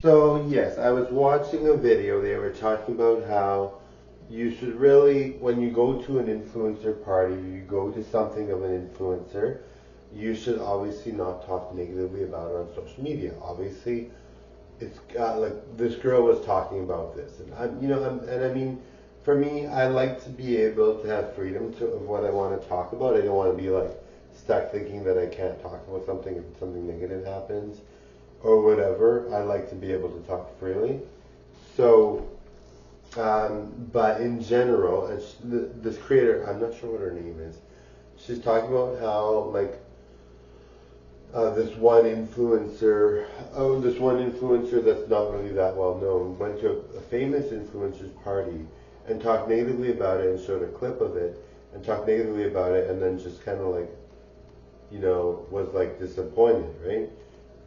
So yes, I was watching a video. They were talking about how you should really, when you go to an influencer party, you go to something of an influencer, you should obviously not talk negatively about it on social media. Obviously, it's like this girl was talking about this, and and I mean, for me, I like to be able to have freedom of what I want to talk about. I don't want to be like stuck thinking that I can't talk about something if something negative happens or whatever. I like to be able to talk freely. So, but in general, this creator, I'm not sure what her name is. She's talking about how like this one influencer that's not really that well known went to a famous influencer's party and talked negatively about it and showed a clip of it and talked negatively about it and then just kind of like, was like disappointed, right?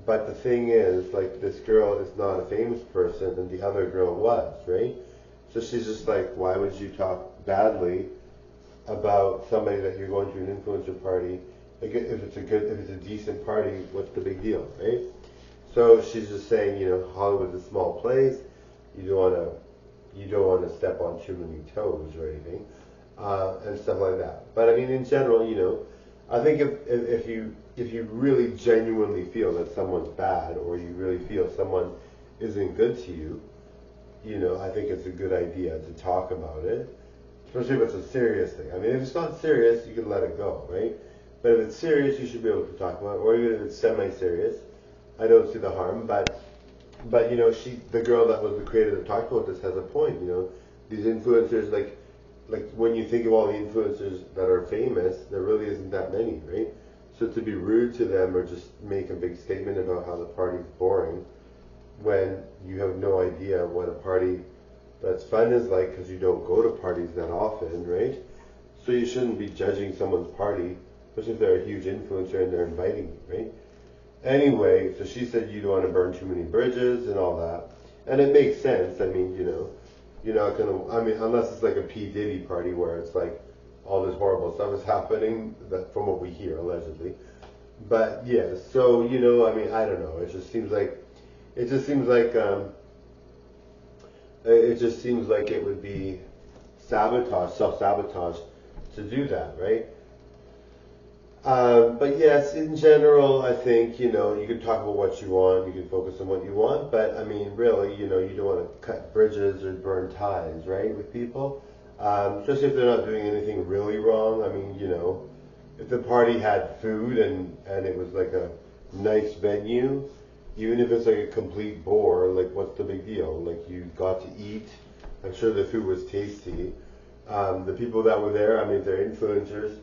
But the thing is, like, this girl is not a famous person and the other girl was, right? So she's just like, why would you talk badly about somebody that you're going to an influencer party? Like, if it's a decent party, what's the big deal, right? So she's just saying, Hollywood's a small place. You don't want to step on too many toes or anything, and stuff like that. But I mean, in general, I think if you really genuinely feel that someone's bad or you really feel someone isn't good to you, I think it's a good idea to talk about it, especially if it's a serious thing. I mean, if it's not serious, you can let it go, right? But if it's serious, you should be able to talk about it, or even if it's semi-serious, I don't see the harm. But the girl that was the creator that talked about this has a point. These influencers, like when you think of all the influencers that are famous, there really isn't that many, right? So to be rude to them or just make a big statement about how the party's boring when you have no idea what a party that's fun is like because you don't go to parties that often, right? So you shouldn't be judging someone's party, especially if they're a huge influencer and they're inviting you, right? Anyway, so she said you don't want to burn too many bridges and all that. And it makes sense. I mean, you're not gonna. I mean, unless it's like a P Diddy party where it's like all this horrible stuff is happening. That from what we hear allegedly. But yeah, so I mean, I don't know. It just seems like, it would be self sabotage, to do that, right? But yes, in general, I think, you can talk about what you want, you can focus on what you want, but I mean, really, you don't want to cut bridges or burn ties, right, with people. Especially if they're not doing anything really wrong. I mean, if the party had food and it was like a nice venue, even if it's like a complete bore, like what's the big deal? Like you got to eat. I'm sure the food was tasty. The people that were there, I mean, if they're influencers,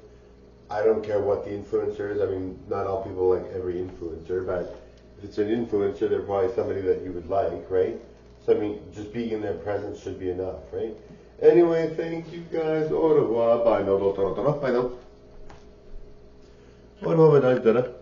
I don't care what the influencer is. I mean, not all people like every influencer, but if it's an influencer, they're probably somebody that you would like, right? So, I mean, just being in their presence should be enough, right? Anyway, thank you guys. Au revoir. Bye now. Bye now. Au revoir, madame.